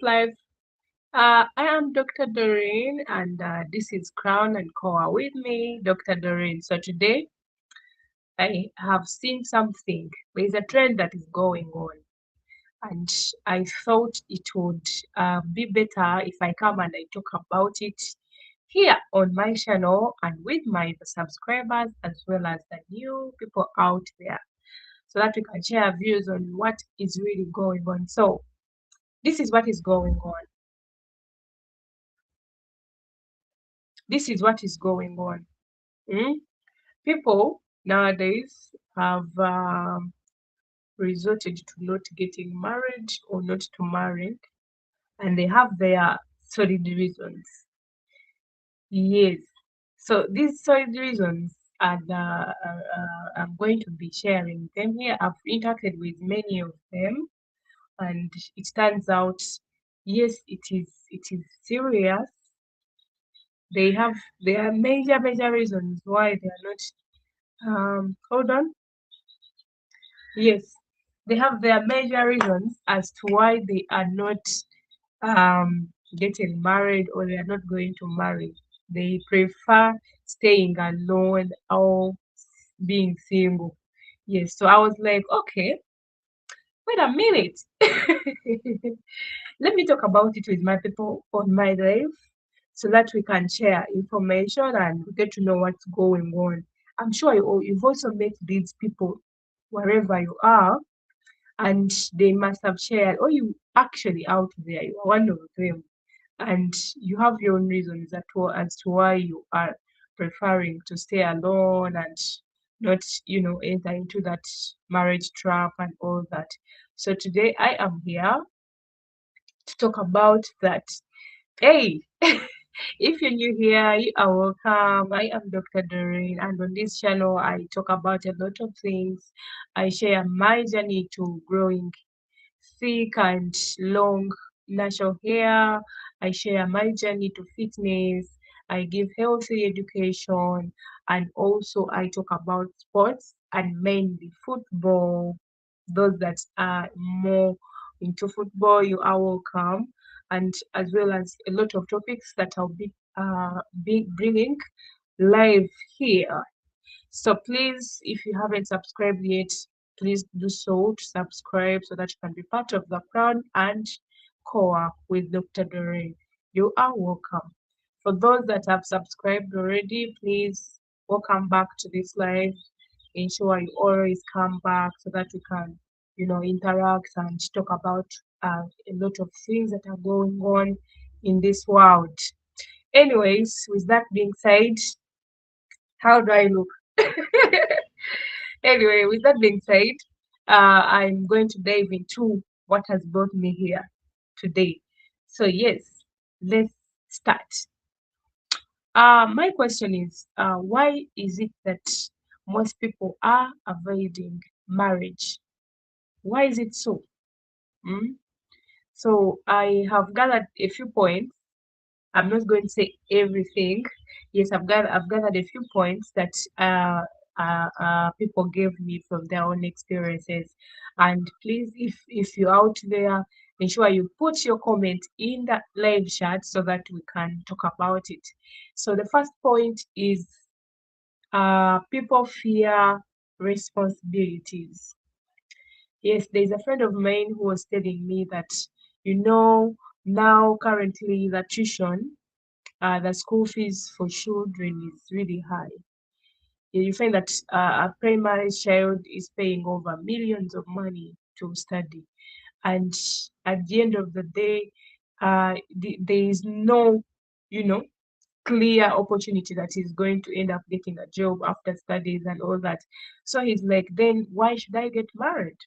live. I am Dr. Doreen, and this is Crown and Core with me, Dr. Doreen. So today I have seen something. There is a trend that is going on, and I thought it would be better if I come and I talk about it here on my channel and with my subscribers as well as the new people out there, so that we can share views on what is really going on. So this is what is going on. This is what is going on. Mm? People nowadays have resorted to not getting married or not to marry, and they have their solid reasons. Yes. So these solid reasons are I'm going to be sharing them here. I've interacted with many of them, and it turns out, yes, it is serious. They have their major reasons why they are not. Hold on. Yes, they have their major reasons as to why they are not getting married or they are not going to marry. They prefer staying alone or being single. Yes, so I was like, okay, wait a minute. Let me talk about it with my people on my life so that we can share information and we get to know what's going on. I'm sure you've also met these people wherever you are, and they must have shared, or you actually out there, you are one of them, and you have your own reasons as to why you are preferring to stay alone and not, enter into that marriage trap and all that. So today I am here to talk about that. Hey, if you're new here, you are welcome. I am Dr. Doreen, and on this channel, I talk about a lot of things. I share my journey to growing thick and long natural hair. I share my journey to fitness. I give healthy education, and also I talk about sports and mainly football. Those that are more into football, you are welcome, and as well as a lot of topics that I'll be bringing live here. So please, if you haven't subscribed yet, please do so to subscribe so that you can be part of the Crown and Core with Dr. Doreen. You are welcome. For those that have subscribed already, please welcome back to this live. Ensure you always come back so that we can, interact and talk about a lot of things that are going on in this world. Anyways, with that being said, how do I look? Anyway, with that being said, I'm going to dive into what has brought me here today. So, yes, let's start. My question is, why is it that most people are avoiding marriage? Why is it so? Mm? So, I have gathered a few points. I'm not going to say everything. Yes, I've gathered a few points that people gave me from their own experiences. And please, if you're out there, ensure you put your comment in the live chat so that we can talk about it. So the first point is people fear responsibilities. Yes, there's a friend of mine who was telling me that, you know, now currently the tuition, the school fees for children is really high. You find that a primary child is paying over millions of money to study, and at the end of the day, there is no, you know, clear opportunity that he's going to end up getting a job after studies and all that. So he's like, then why should I get married?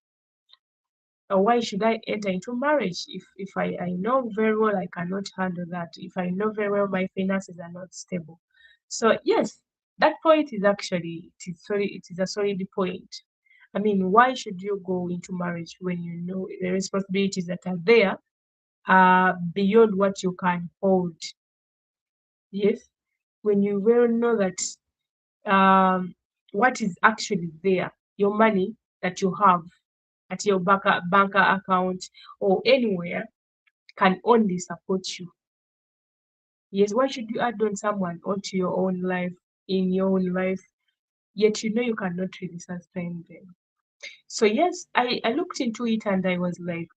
Or why should I enter into marriage if I know very well I cannot handle that, if I know very well my finances are not stable? So yes, that point is actually, it is a solid point. I mean, why should you go into marriage when you know the responsibilities that are there are beyond what you can hold? Yes, when you well know that what is actually there, your money that you have at your banker account or anywhere, can only support you. Yes, why should you add on someone onto your own life, in your own life, yet you know you cannot really sustain them? So yes, I looked into it and I was like,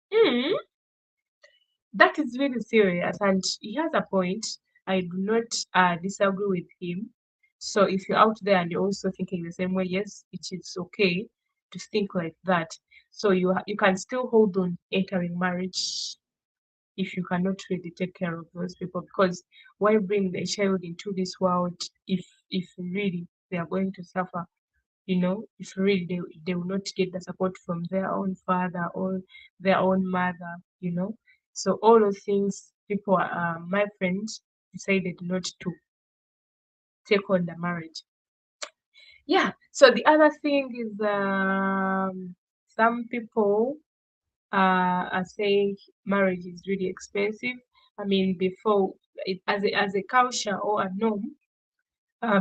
that is really serious, and he has a point. I do not disagree with him. So if you're out there and you're also thinking the same way, yes, it is okay to think like that. So you can still hold on entering marriage if you cannot really take care of those people, because why bring a child into this world if really they are going to suffer, if really they will not get the support from their own father or their own mother, so all those things, people, my friends decided not to take on the marriage. Yeah, so the other thing is, some people are saying marriage is really expensive. I mean, before it, as a culture or a norm,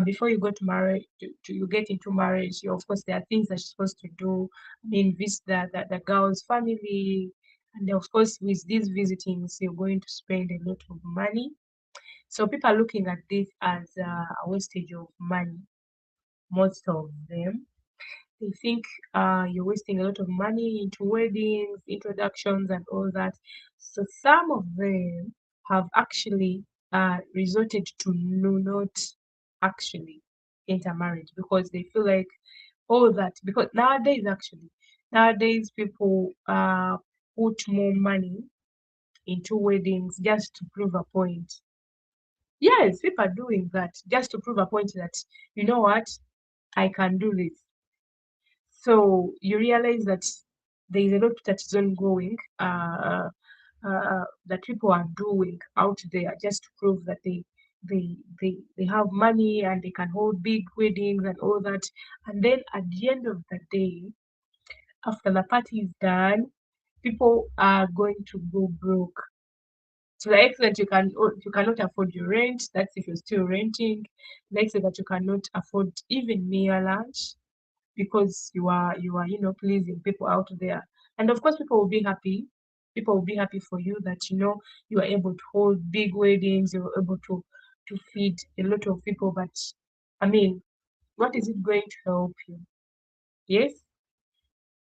before you go to marriage, you get into marriage, of course, there are things that you're supposed to do. I mean, visit the girl's family, and of course, with these visitings, you're going to spend a lot of money. So people are looking at this as a wastage of money. Most of them, they think you're wasting a lot of money into weddings, introductions, and all that. So some of them have actually resorted to not actually enter marriage because they feel like all that. Because nowadays people put more money into weddings just to prove a point. Yes, people are doing that just to prove a point that, you know what, I can do this. So you realize that there is a lot that is ongoing, that people are doing out there just to prove that they have money and they can hold big weddings and all that. And then at the end of the day, after the party is done, people are going to go broke. To the extent you cannot afford your rent. That's if you're still renting. To the extent that you cannot afford even meal lunch because you are pleasing people out there, and of course people will be happy. People will be happy for you that you are able to hold big weddings, you're able to feed a lot of people, but I mean, what is it going to help you? Yes,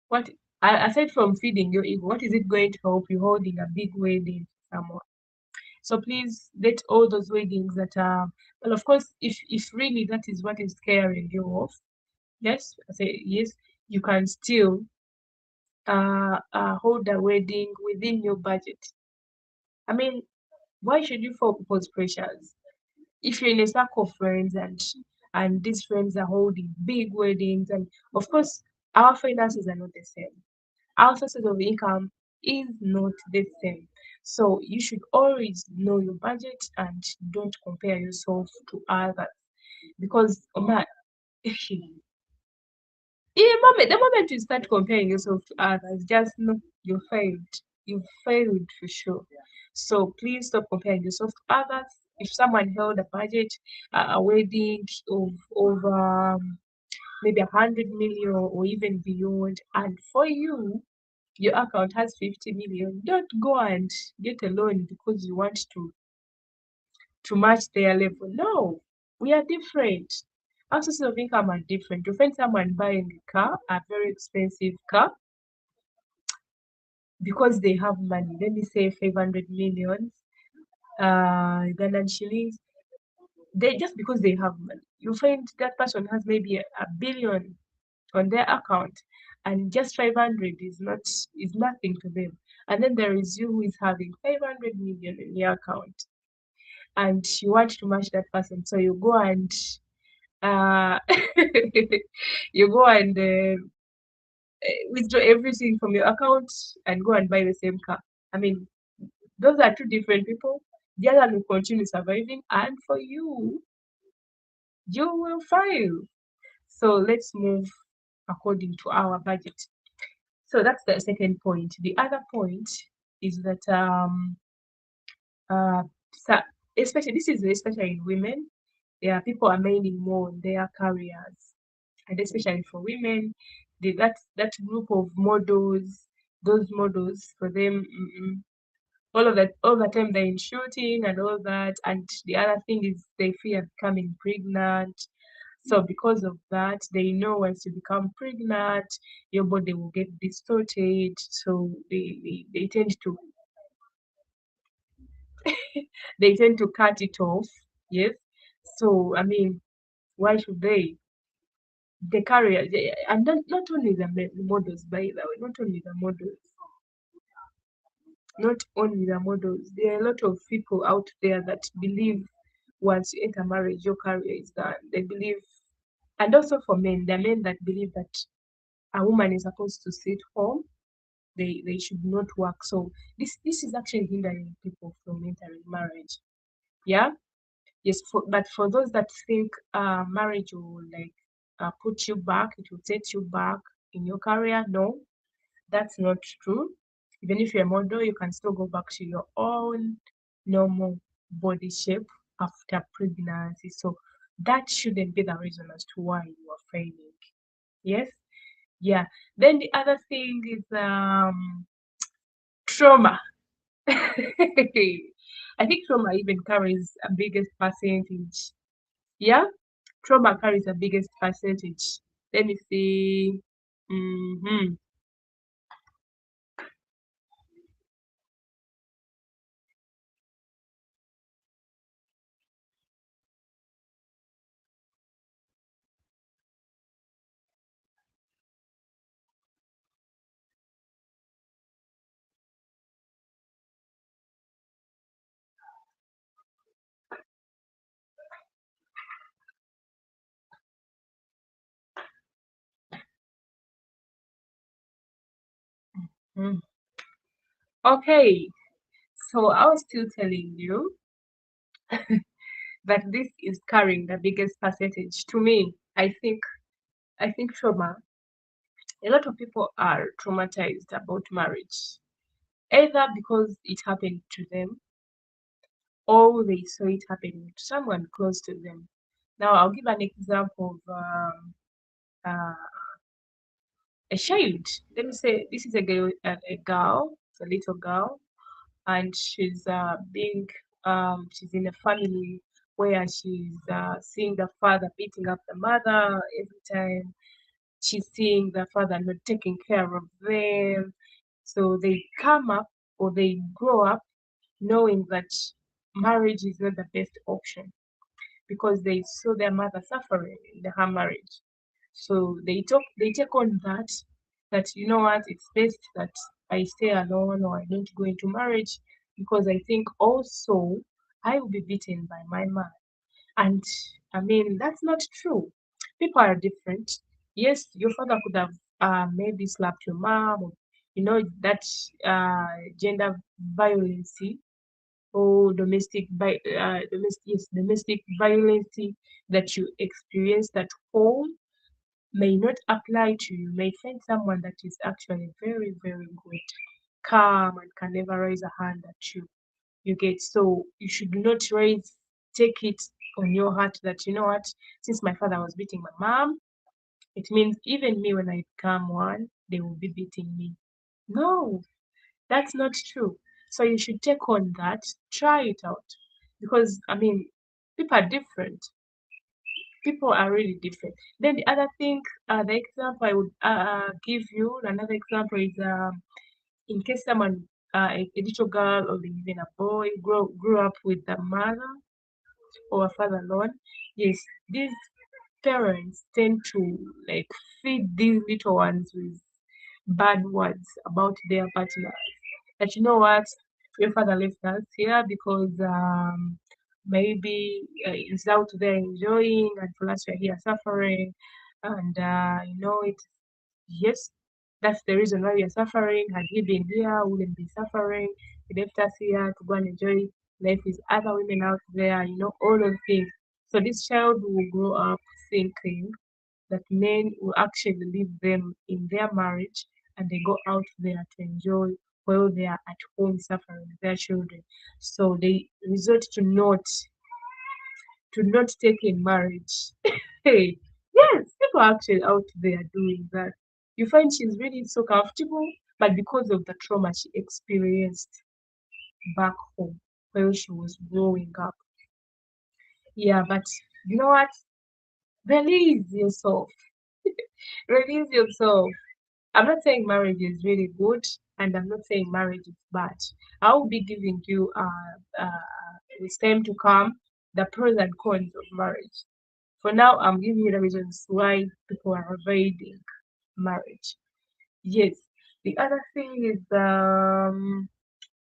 what, aside from feeding your ego, what is it going to help you holding a big wedding for someone? So please let all those weddings that are, well, of course, if really that is what is scaring you off, yes, I say yes, you can still hold a wedding within your budget. I mean, why should you fall people's pressures? If you're in a circle of friends and these friends are holding big weddings, and of course, our finances are not the same. Our sources of income is not the same. So you should always know your budget and don't compare yourself to others because the moment you start comparing yourself to others, just know you failed. You failed for sure. So please stop comparing yourself to others. If someone held a budget, a wedding of maybe 100 million or even beyond, and for you, your account has 50 million, don't go and get a loan because you want to match their level. No, we are different. Our sources of income are different. You find someone buying a car, a very expensive car, because they have money. Let me say 500 million Ugandan shillings. They just because they have money. You find that person has maybe a billion on their account, and just 500 is nothing to them. And then there is you who is having 500 million in your account, and you want to match that person, so you go and uh, you go and withdraw everything from your account and go and buy the same car. I mean, those are two different people. The other will continue surviving, and for you, you will fail. So let's move according to our budget. So that's the second point. The other point is that uh, so especially this is especially in women, yeah, people are mainly more on their careers, and especially for women, that group of models, those models for them. all the time they're in shooting and all that. And the other thing is they fear becoming pregnant. So because of that, they know once you become pregnant, your body will get distorted. So they tend to cut it off. Yes. So I mean, why should they? The carrier, and not only the models, by the way, not only the models, there are a lot of people out there that believe once you enter marriage, your career is done. They believe, and also for men, there are men that believe that a woman is supposed to sit home. They should not work. So this is actually hindering people from entering marriage. Yeah. Yes. But for those that think marriage will like put you back, it will set you back in your career. No, that's not true. Even if you're a model, you can still go back to your own normal body shape after pregnancy. So that shouldn't be the reason as to why you are failing. Yes? Yeah. Then the other thing is trauma. I think trauma even carries a biggest percentage. Yeah? Trauma carries the biggest percentage. Let me see. Mm-hmm. Mm. Okay. So I was still telling you that this is carrying the biggest percentage. To me, I think trauma. A lot of people are traumatized about marriage, either because it happened to them or they saw it happening to someone close to them. Now, I'll give an example of uh, a child. Let me say this is it's a little girl, and she's in a family where she's seeing the father beating up the mother every time. She's seeing the father not taking care of them. So they come up or they grow up knowing that marriage is not the best option because they saw their mother suffering in her marriage. So they take on that you know what, it's best that I stay alone or I don't go into marriage because I think also I will be beaten by my man. And I mean that's not true. People are different. Yes, your father could have maybe slapped your mom or that gender violence or domestic violence that you experienced at home may not apply to you. You may find someone that is actually very, very good, calm, and can never raise a hand at you. You get, so you should not take it on your heart that you know what, since my father was beating my mom, it means even me when I become one, they will be beating me. No, that's not true. So you should take on that, try it out. Because I mean, people are different. People are really different. Then the other thing, the example I would give you, another example is in case someone, a little girl or even a boy, grew up with a mother or a father alone. Yes, these parents tend to like feed these little ones with bad words about their partner. That you know what, your father left us here because maybe he's out there enjoying, and for us we're here suffering, and it. Yes, that's the reason why we are suffering. Had he been here, we wouldn't be suffering. He left us here to go and enjoy life with other women out there. All those things. So this child will grow up thinking that men will actually leave them in their marriage and they go out there to enjoy while they are at home suffering with their children. So they resort to not take in marriage. Hey, yes, people are actually out there doing that. You find she's really so comfortable, but because of the trauma she experienced. back home where she was growing up. Yeah, but you know what? Release yourself. Release yourself. I'm not saying marriage is really good, and I'm not saying marriage is bad. I will be giving you with time to come the pros and cons of marriage. For now, I'm giving you the reasons why people are avoiding marriage. Yes. The other thing is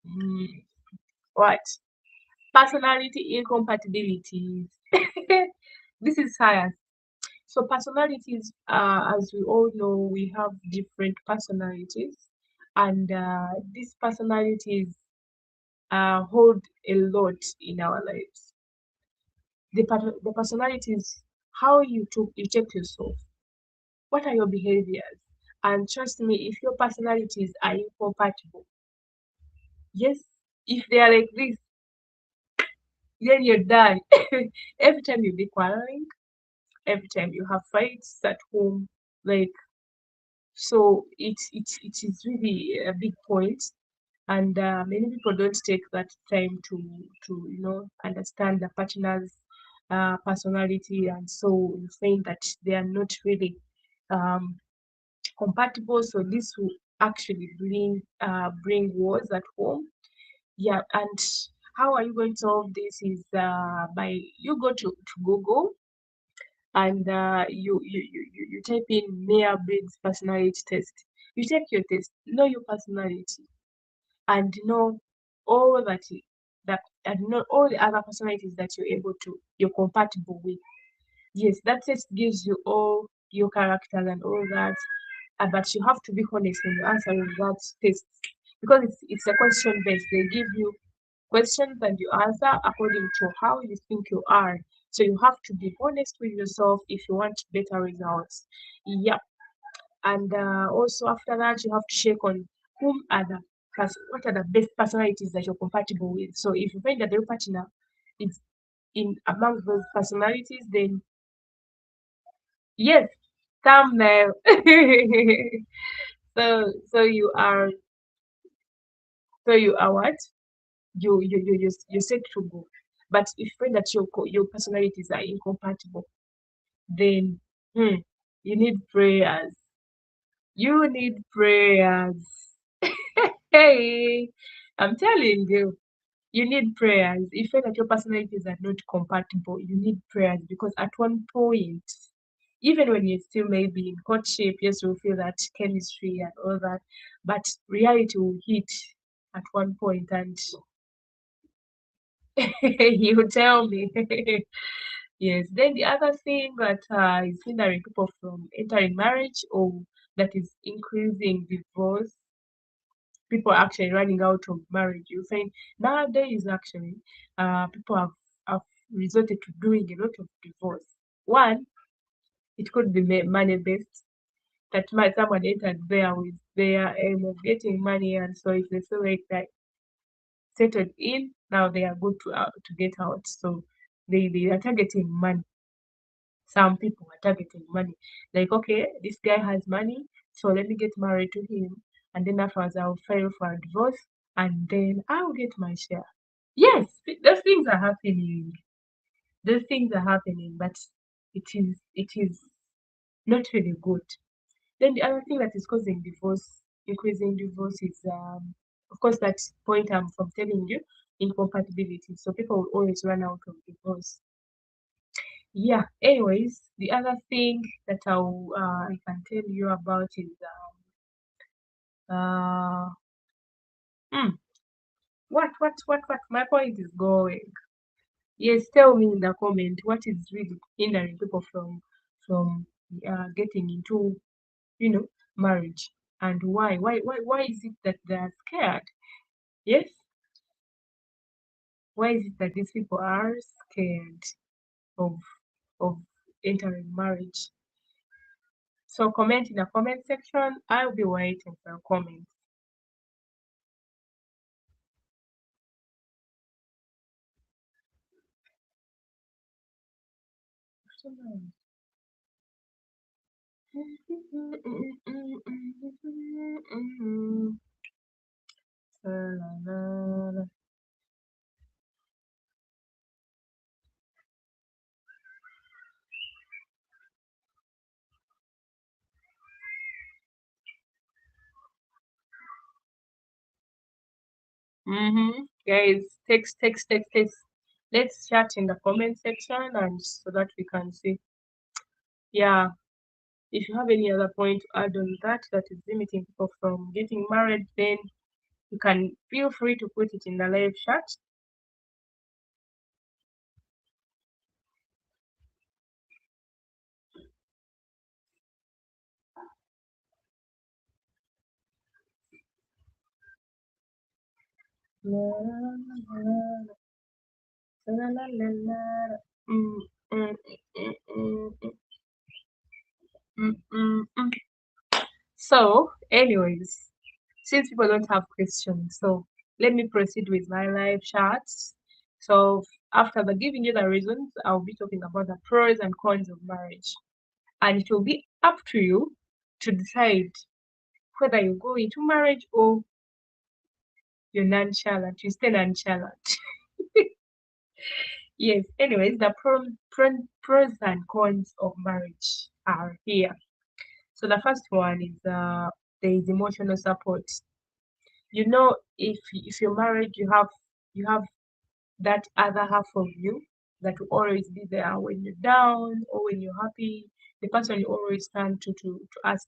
hmm, what? Personality incompatibilities. This is science. So personalities, as we all know, we have different personalities, and these personalities hold a lot in our lives. The personalities, how you check yourself, what are your behaviors, and trust me, if your personalities are incompatible, yes, if they are like this, then you're done. Every time you be quarreling, every time you have fights at home, like so it is really a big point, and many people don't take that time to understand the partner's personality, and so you find that they are not really um, compatible. So this will actually bring wars at home. Yeah, and how are you going to solve this is by you go to Google, and you type in Myers-Briggs personality test. You take your test, know your personality, and know all that and know all the other personalities that you're compatible with. Yes, that test gives you all your characters and all that, but you have to be honest when you're answering that test, because it's a question based. They give you questions and you answer according to how you think you are. So you have to be honest with yourself if you want better results. Yeah, and also after that, you have to check on what are the best personalities that you're compatible with. So if you find that your partner is in among those personalities, then yes, thumbnail. So you are what? You set to go. But if you find that your personalities are incompatible, then hmm, you need prayers. You need prayers. Hey, I'm telling you, you need prayers. If you find that your personalities are not compatible, you need prayers, because at one point, even when you're still maybe in courtship, yes, you'll feel that chemistry and all that, but reality will hit at one point, and you tell me. Yes. Then the other thing that is hindering people from entering marriage, or that is increasing divorce, people are actually running out of marriage. You find nowadays actually people have resorted to doing a lot of divorce. One, it could be money based. That might someone entered there with their aim of getting money, and so if they feel like that settled in, now they are good to get out. So they are targeting money. Some people are targeting money. Like, okay, this guy has money, so let me get married to him, and then afterwards I'll file for a divorce, and then I'll get my share. Yes, those things are happening. Those things are happening, but it is not really good. Then the other thing that is causing divorce, increasing divorce, is of course that point I'm from telling you, incompatibility. So people will always run out of divorce. Yeah. Anyways, the other thing that I can tell you about is uh hmm, what my point is going. Yes, tell me in the comment what is really hindering people from getting into marriage, and why is it that they're scared? Yes, why is it that these people are scared of of entering marriage? So comment in the comment section. I'll be waiting for your comments. Guys, text. Let's chat in the comment section and so that we can see. Yeah, if you have any other point to add on that is limiting people from getting married, then you can feel free to put it in the live chat. Mm, mm, mm, mm, mm. So, anyways, since people don't have questions, so let me proceed with my live chats. So, after the giving you the reasons, I'll be talking about the pros and cons of marriage, and it will be up to you to decide whether you go into marriage or you're nonchalant, you stay nonchalant. Yes, anyways, the pros and cons of marriage are here. So the first one is there is emotional support. You know, if you're married, you have that other half of you that will always be there when you're down or when you're happy. The person you always turn to ask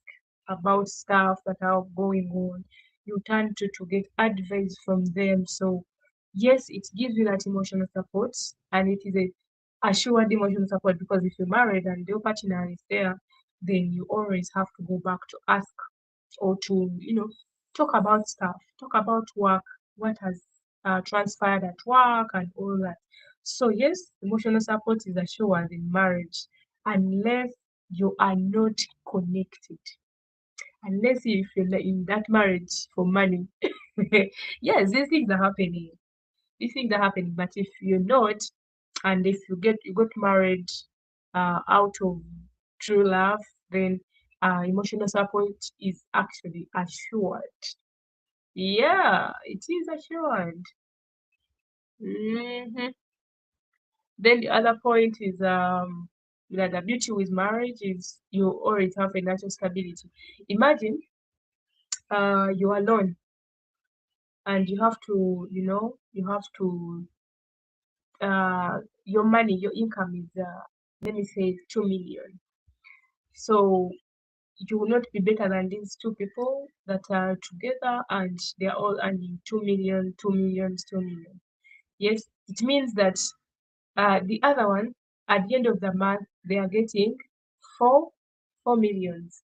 about stuff that are going on. You turn to get advice from them. So yes, it gives you that emotional support, and it is a assured emotional support because if you're married and your partner is there, then you always have to go back to ask or to talk about stuff, talk about work, what has transpired at work and all that. So yes, emotional support is assured in marriage unless you are not connected, unless if you're in that marriage for money. Yes, these things are happening, but if you're not, and if you got married out of true love, then emotional support is actually assured. Yeah, it is assured. hmm Then the other point is that the beauty with marriage is you always have financial stability. Imagine you're alone and you have to, you have to your money, your income is let me say 2 million. So you will not be better than these two people that are together and they are all earning 2 million, 2 million, 2 million. Yes, it means that the other one at the end of the month they are getting four 4 millions,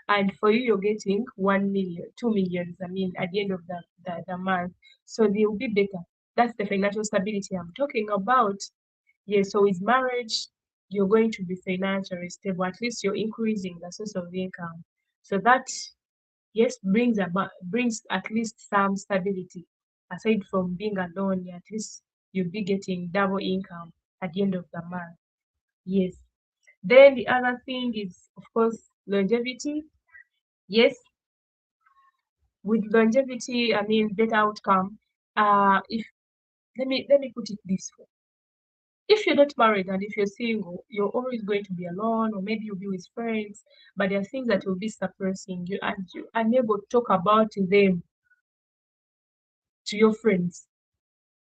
and for you you're getting 1 million, 2 millions. I mean at the end of the month, so they will be better. That's the financial stability I'm talking about. Yes, so with marriage, you're going to be financially stable. At least you're increasing the source of income. So that, yes, brings at least some stability. Aside from being alone, at least you'll be getting double income at the end of the month. Yes. Then the other thing is, of course, longevity. Yes, with longevity, I mean better outcome. If let me put it this way: if you're not married and if you're single, you're always going to be alone, or maybe you'll be with friends, but there are things that will be suppressing you and you're unable to talk about them to your friends.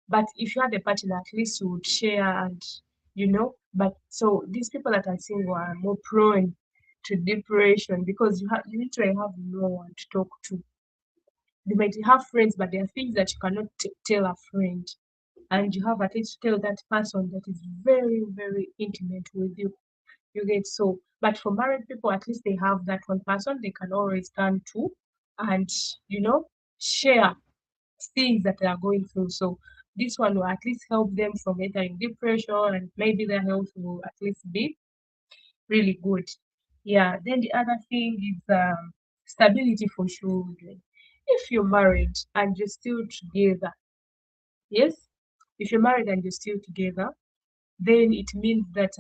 But if you had a partner, at least you would share and but so these people that are single are more prone to depression because you literally have no one to talk to. You might have friends, but there are things that you cannot tell a friend, and you have at least to tell that person that is very, very intimate with you. You get so, but for married people, at least they have that one person they can always turn to and, you know, share things that they are going through. So this one will at least help them from entering depression and maybe their health will at least be really good. Yeah. Then the other thing is stability for children. If you're married and you're still together, yes, if you're married and you're still together, then it means that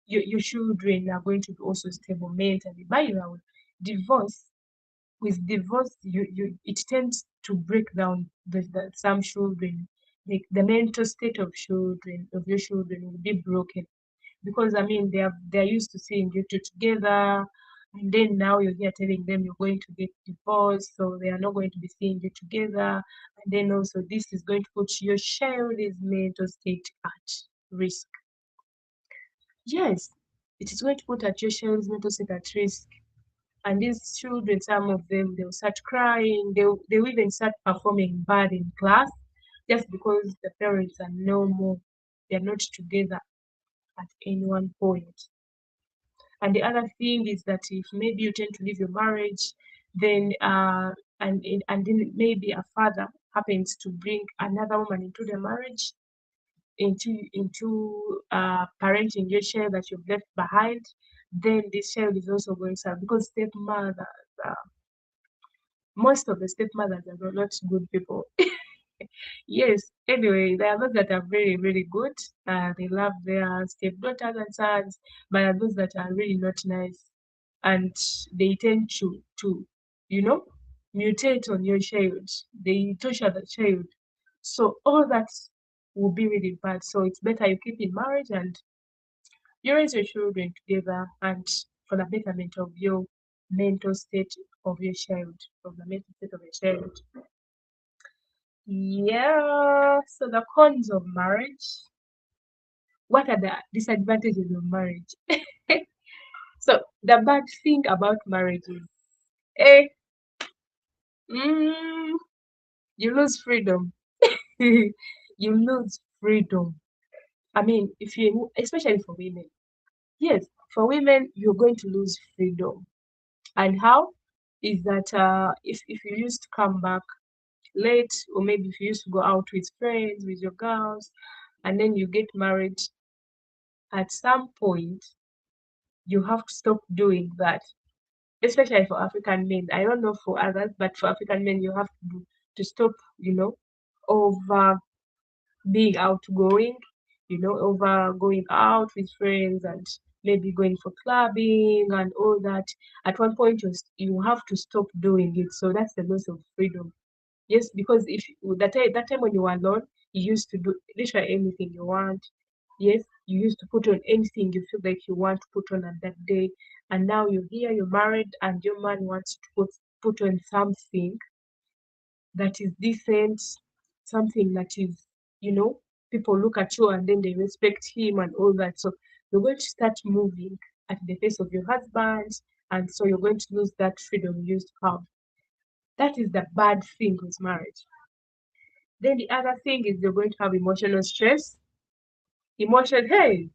your children are going to be also stable mentally. By the way, divorce divorce, it tends to break down some children. The mental state of your children will be broken because I mean they're used to seeing you two together. And then now you're here telling them you're going to get divorced, so they are not going to be seeing you together. And then also, this is going to put your child's mental state at risk. Yes, it is going to put at your child's mental state at risk. And these children, some of them, they'll start crying. They'll even start performing bad in class just because the parents are no more. They're not together at any one point. And the other thing is that if maybe you tend to leave your marriage, then and then maybe a father happens to bring another woman into the marriage, into parenting your child that you've left behind, then this child is also going to suffer because stepmothers, uh, most of the stepmothers are not good people. Yes, anyway, there are those that are very, really good. They love their stepdaughters and sons, but there are those that are really not nice. And they tend to, you know, mutate on your child. They torture the child. So all that will be really bad. So it's better you keep in marriage and you raise your children together and for the betterment of your mental state of your child, of the mental state of your child. Yeah, so the cons of marriage. What are the disadvantages of marriage? So the bad thing about marriage is, eh, mm, you lose freedom. You lose freedom. I mean, if you, especially for women, yes, for women, you're going to lose freedom. And how? Is that if you used to come back late, or maybe if you used to go out with friends, with your girls, and then you get married, at some point you have to stop doing that, especially for African men. I don't know for others, but for African men, you have to stop, over being outgoing, over going out with friends and maybe going for clubbing and all that. At one point, you have to stop doing it. So that's the loss of freedom. Yes, because if that time when you were alone, you used to do literally anything you want. Yes, you used to put on anything you feel like you want to put on that day. And now you're here, you're married, and your man wants to put on something that is decent, something that is, people look at you and then they respect him and all that. So you're going to start moving at the pace of your husband, and so you're going to lose that freedom you used to have. That is the bad thing with marriage. Then the other thing is you're going to have emotional stress. Hey,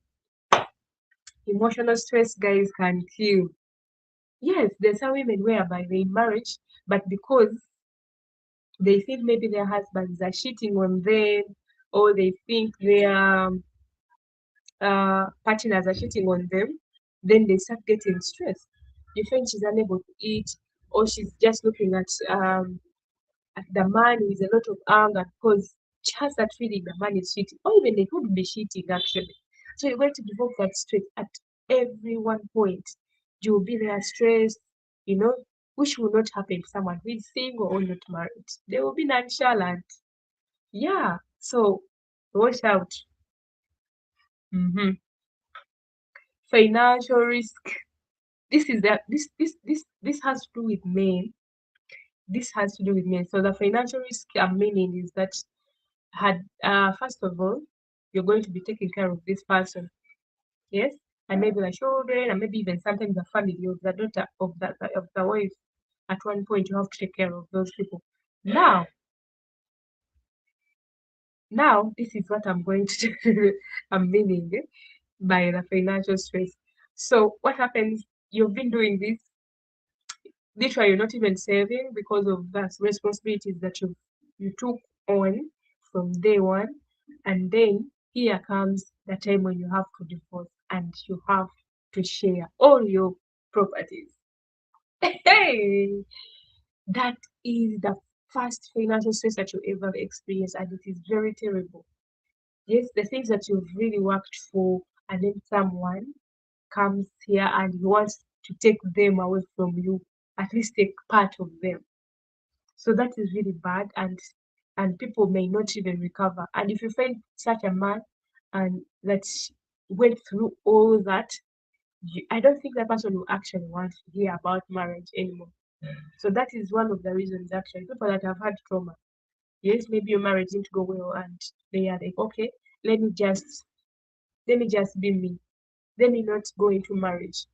emotional stress, guys, can kill. Yes, there's some women whereby they're in marriage, but because they think maybe their husbands are cheating on them, or they think their partners are cheating on them, then they start getting stressed. You find she's unable to eat, or she's just looking at the man with a lot of anger because she has that feeling the man is cheating, or even they could be cheating actually. So you're going to develop that stress at every one point. You will be there stressed, you know, which will not happen to someone who is single or not married. They will be nonchalant. Yeah. So watch out. hmm Financial risk. This has to do with men. This has to do with men. So the financial risk I'm meaning is that had first of all, you're going to be taking care of this person, yes, and maybe the children, and maybe even sometimes the family of the daughter of the wife. At one point, you have to take care of those people. Now, now this is what I'm going to do. I'm meaning by the financial stress. So what happens? You've been doing this. Literally, you're not even saving because of that responsibilities that you took on from day one, and then here comes the time when you have to divorce and you have to share all your properties. Hey, that is the first financial stress that you ever experience, and it is very terrible. Yes, the things that you've really worked for, and then someone comes here and he wants to take them away from you, at least take part of them. So that is really bad, and people may not even recover. And if you find such a man and that went through all that, I don't think that person will actually want to hear about marriage anymore. So that is one of the reasons actually. People that have had trauma. Yes, maybe your marriage didn't go well and they are like, okay, let me just let me just be me. Let me not go into marriage.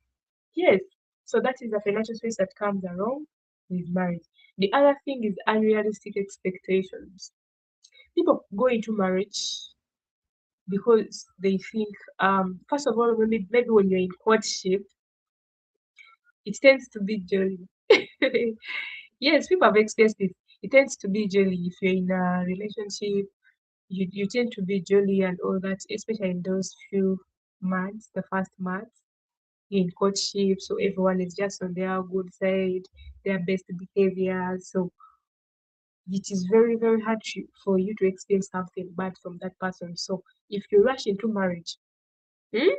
Yes. So that is the financial space that comes along with marriage. The other thing is unrealistic expectations. People go into marriage because they think, first of all, maybe when you're in courtship, it tends to be jolly. Yes, people have experienced it. It tends to be jolly if you're in a relationship. You tend to be jolly and all that, especially in those few months, the first month in courtship. So everyone is just on their good side, their best behavior. So it is very, very hard for you to experience something bad from that person. So if you rush into marriage, hmm,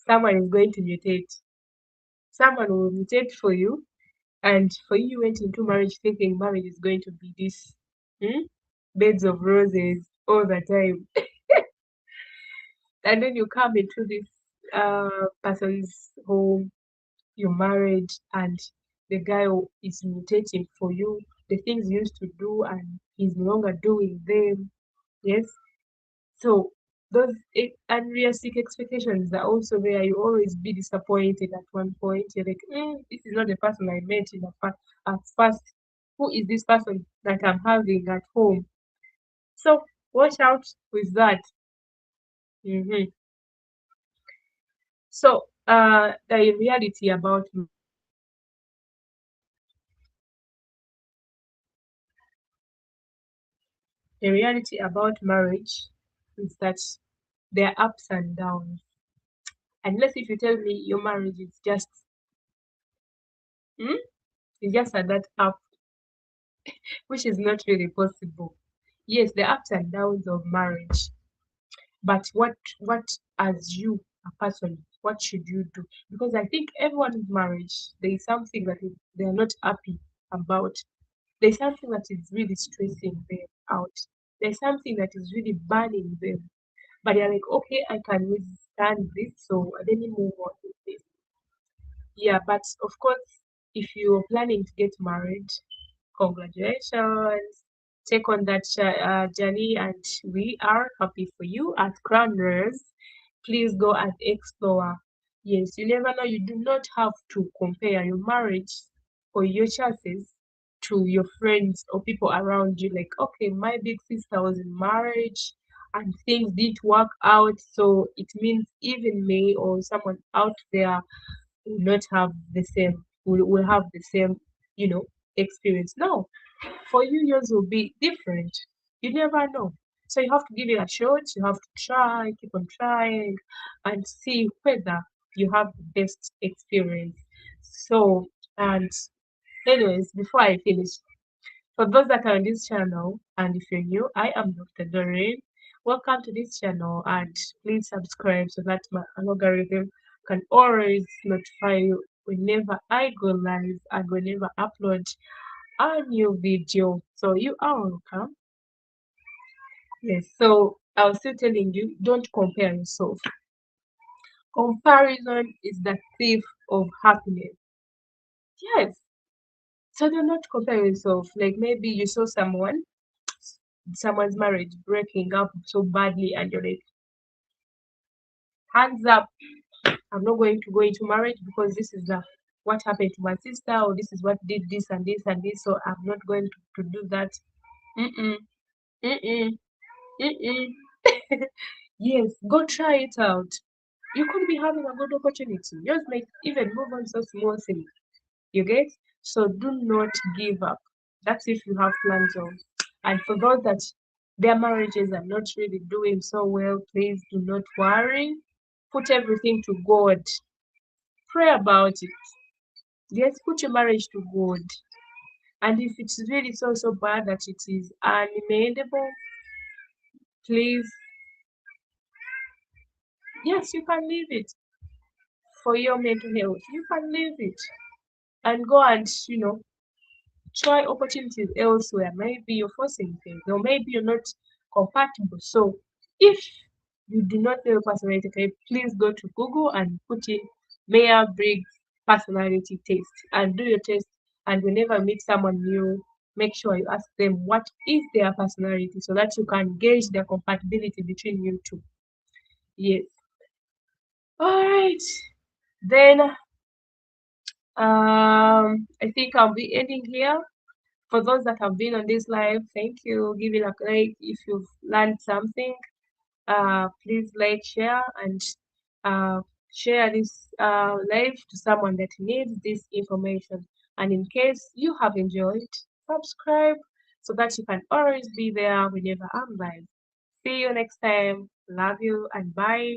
someone is going to mutate. Someone will mutate for you. And for you went into marriage thinking marriage is going to be this hmm, beds of roses all the time. And then you come into this person's home, you're married, and the guy who is mutating for you the things you used to do, and he's no longer doing them. Yes. So those unrealistic expectations are also there. You always be disappointed at one point. You're like, this is not the person I met at first. Who is this person that I'm having at home? So watch out with that. hmm So the reality about marriage is that there are ups and downs. Unless if you tell me your marriage is just hmm, it's just at that up, which is not really possible. Yes, the ups and downs of marriage, but what as you a person, what should you do? Because I think everyone's marriage, there is something that they are not happy about. There's something that is really stressing them out. There's something that is really burning them. But they're like, okay, I can withstand this, so let me move on with this. Yeah, but of course, if you're planning to get married, congratulations. Take on that journey, and we are happy for you at Crowners. Please go and explore. Yes, you never know. You do not have to compare your marriage or your chances to your friends or people around you. Like, okay, my big sister was in marriage and things didn't work out, so it means even me or someone out there will not have the same, will have the same, you know, experience. No, for you, yours will be different. You never know. So you have to give it a shot. You have to try, keep on trying, and see whether you have the best experience. So, and anyways, before I finish, for those that are on this channel, and if you're new, I am Dr. Doreen. Welcome to this channel, and please subscribe so that my algorithm can always notify you whenever I go live and whenever I upload a new video. So you are welcome. Yes. So I was still telling you, don't compare yourself. Comparison is the thief of happiness. Yes. So do not compare yourself. Like maybe you saw someone's marriage breaking up so badly, and you're like, hands up, I'm not going to go into marriage because this is what happened to my sister, or this is what did this and this and this, so I'm not going to do that. Mm-mm, mm-mm, mm-mm. Yes, go try it out. You could be having a good opportunity. Just make even move on so small thing. You get? So do not give up. That's if you have plans of. And for those that their marriages are not really doing so well, please do not worry. Put everything to God. Pray about it. Yes, put your marriage to God. And if it's really so bad that it is unamendable, please, yes, you can leave it for your mental health. You can leave it and go and try opportunities elsewhere. Maybe you're forcing things, or maybe you're not compatible. So if you do not know your personality, okay, please go to Google and put in Meyer-Briggs personality test and do your test. And whenever you meet someone new, make sure you ask them what is their personality so that you can gauge the compatibility between you two. Yes. All right. Then I think I'll be ending here. For those that have been on this live, thank you. Give it a like if you've learned something. Please like, share, and uh, share this live to someone that needs this information. And in case you have enjoyed, subscribe so that you can always be there whenever I'm live. See you next time. Love you and bye.